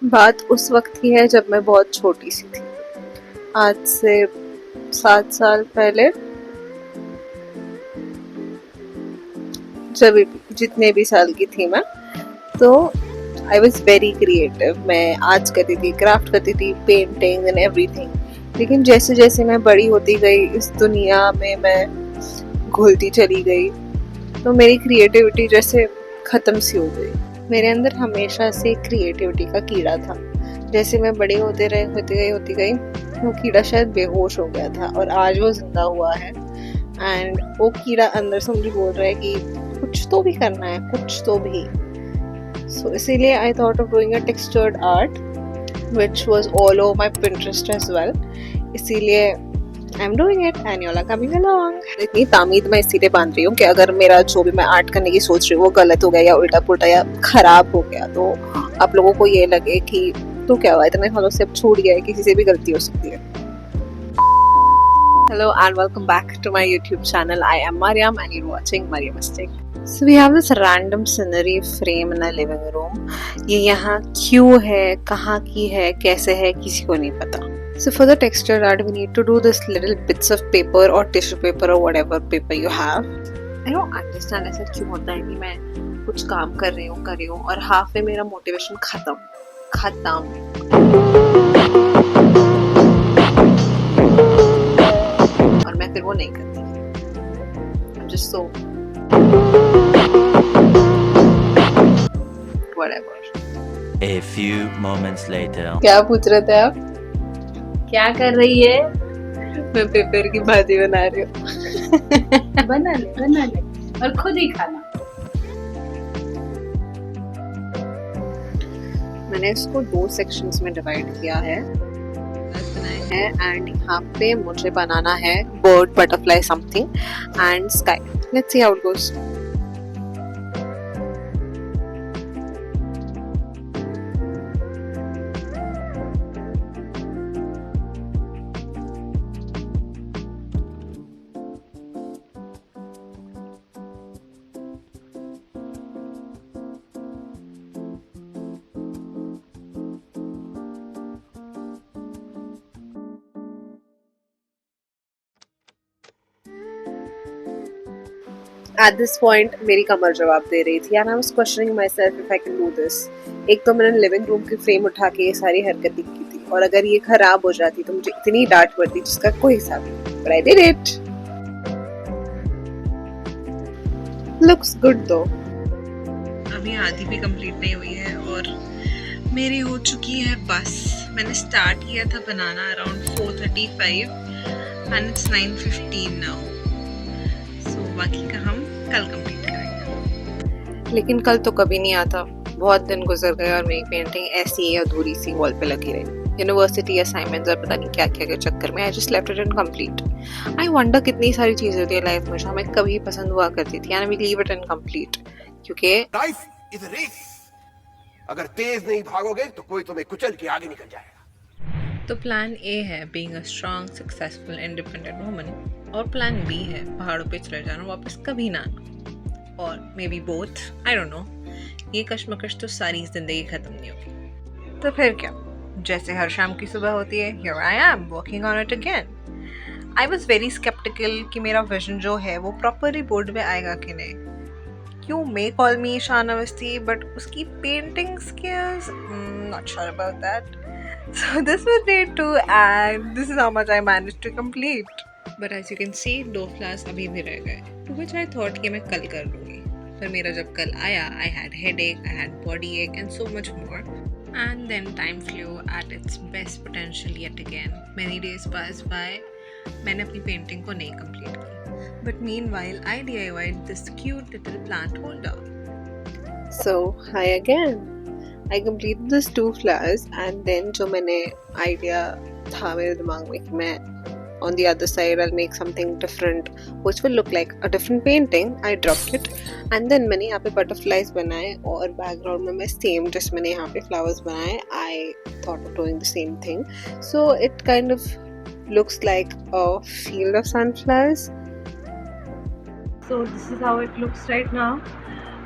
बात उस वक्त की है जब मैं बहुत छोटी सी थी। आज से 7 साल पहले। जब जितने भी साल की थी मैं, तो आई वॉज वेरी क्रिएटिव। मैं आर्ट्स करती थी, क्राफ्ट करती थी, पेंटिंग एंड एवरीथिंग। लेकिन जैसे जैसे मैं बड़ी होती गई इस दुनिया में, मैं घुलती चली गई, तो मेरी क्रिएटिविटी जैसे ख़त्म सी हो गई। मेरे अंदर हमेशा से क्रिएटिविटी का कीड़ा था। जैसे मैं बड़ी होती गई वो कीड़ा शायद बेहोश हो गया था और आज वो जिंदा हुआ है। एंड वो कीड़ा अंदर से मुझे बोल रहा है कि कुछ तो भी करना है, कुछ तो भी। सो इसीलिए I thought of doing a textured art which was all over my Pinterest as well. इसीलिए I'm doing it and you're coming along. इतनी तामीद मैं इसीलिए बांध रही हूँ कि अगर मेरा जो भी मैं आर्ट करने की सोच रही हूँ वो गलत हो गया या उल्टा पुल्टा या खराब हो गया, तो आप लोगों को ये लगे कि तो क्या हुआ, इतने सालों से अब छूट गया है, किसी से भी गलती हो सकती है। Hello and welcome back to my YouTube channel. I am Mariam and you're watching Mariamistic. So we have this random scenery frame in our living room. ये यहाँ क्यों है, कहाँ की है, कैसे है, किसी को नहीं पता. So for the texture art, we need to do this little bits of paper or tissue paper or whatever paper you have. I don't understand ऐसा क्यों होता है कि मैं कुछ काम कर रही हूँ और हाफ में मेरा मोटिवेशन खत्म. और मैं फिर वो नहीं करती. I'm just so whatever. A few moments later. क्या पूछ रहे थे आप? क्या कर रही है? मैं पेपर की भाजी बना रही हूँ। बना ले और खुद ही खाना। मैंने इसको 2 सेक्शंस में डिवाइड किया है एंड यहाँ पे मुझे बनाना है bird, butterfly something and sky. Let's see how it goes. At this point मेरी कमर जवाब दे रही थी and I was questioning myself if I can do this. एक तो मैंने लिविंग रूम की फ्रेम उठा के ये सारी हरकतें की थी और अगर ये खराब हो जाती तो मुझे इतनी डांट पड़ती जिसका कोई हिसाब नहीं. But I did it. Looks good though. अभी आधी भी कंप्लीट नहीं हुई है और मेरी हो चुकी है बस. मैंने स्टार्ट किया था बनाना around 4:35 and it's 9:15 now. So बाकी का हम कल कंप्लीट करेंगे. लेकिन कल तो कभी नहीं आता. बहुत दिन गुजर गए और मेरी पेंटिंग ऐसी ही अधूरी सी वॉल पे लगी रही. यूनिवर्सिटी असाइनमेंट्स और पता नहीं क्या क्या के चक्कर में I just left it incomplete. I wonder कितनी सारी चीजें होती है लाइफ में जो हमें कभी पसंद हुआ करती थी and we leave it incomplete क्योंकि लाइफ इज अ रेस. अगर तेज नहीं भागोगे तो कोई तुम्हें कुचल के आगे निकल जाएगा. तो प्लान ए है being a strong successful independent woman और प्लान बी है पहाड़ों पे चले जाना, वापस कभी ना आना. और may be both, I don't know. ये कश्मकश तो सारी जिंदगी खत्म नहीं होगी. तो फिर क्या, जैसे हर शाम की सुबह होती है, here I am working on it again. I was very sceptical कि मेरा विजन जो है वो प्रॉपरली बोर्ड पे आएगा कि नहीं. क्यों may call me Ishaan Awasthi, but उसकी painting skills not sure about that. So this was day 2 and this is how much I managed to complete. But as you can see, 2 flowers अभी भी रह गए. To which I thought कि मैं कल कर लूँगी. पर मेरा जब कल आया, I had headache, I had body ache and so much more. And then time flew at its best potential yet again. Many days passed by. मैंने अपनी पेंटिंग को नहीं complete की. But meanwhile, I DIY'd this cute little plant holder. So hi again. I completed this 2 flowers and then जो मैंने idea था मेरे दिमाग में कि मैं on the other side I'll make something different which will look like a different painting. I dropped it and then मैंने यहाँ पे butterflies बनाए और background में मैं same just मैंने यहाँ पे flowers बनाए. I thought of doing the same thing, so it kind of looks like a field of sunflowers. So this is how it looks right now.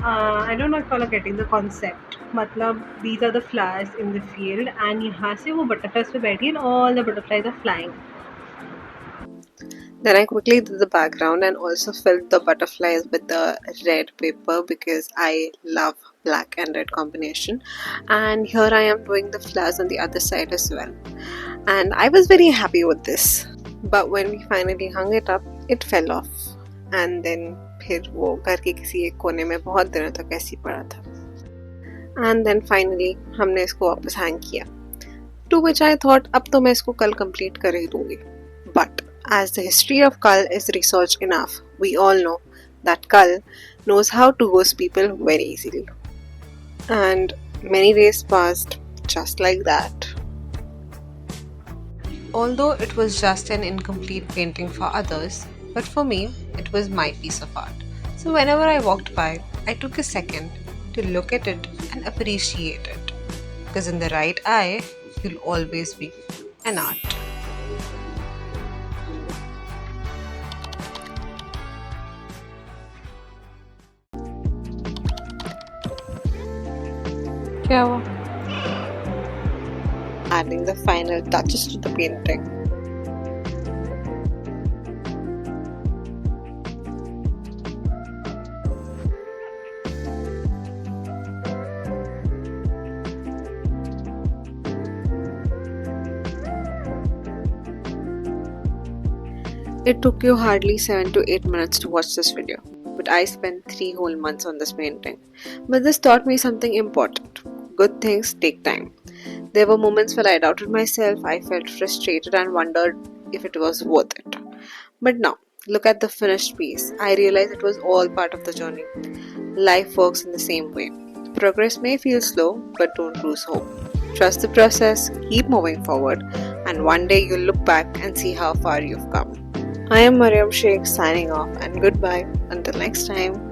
I don't know if you're getting the concept, मतलब these are the flowers in the field and यहाँ से वो butterflies पे बैठी है and all the butterflies are flying. Then I quickly did the background and also filled the butterflies with the red paper because I love black and red combination. And here I am doing the flowers on the other side as well. And I was very happy with this. But when we finally hung it up, it fell off. And then फिर वो घर के किसी एक कोने में बहुत दिनों तक ऐसे ही पड़ा था. And then finally हमने इसको वापस hang किया. To which I thought अब तो मैं इसको कल complete कर ही दूँगी. But as the history of Kal is researched enough, we all know that Kal knows how to ghost people very easily. And many days passed just like that. Although it was just an incomplete painting for others, but for me, it was my piece of art. So whenever I walked by, I took a second to look at it and appreciate it. Because in the right eye, you'll always be an art. क्या हुआ? Adding the final touches to the painting. It took you hardly 7 to 8 minutes to watch this video, but I spent 3 whole months on this painting. But this taught me something important. Good things take time. There were moments where I doubted myself, I felt frustrated and wondered if it was worth it. But now, look at the finished piece. I realized it was all part of the journey. Life works in the same way. Progress may feel slow, but don't lose hope. Trust the process, keep moving forward, and one day you'll look back and see how far you've come. I am Mariam Sheikh signing off, and goodbye until next time.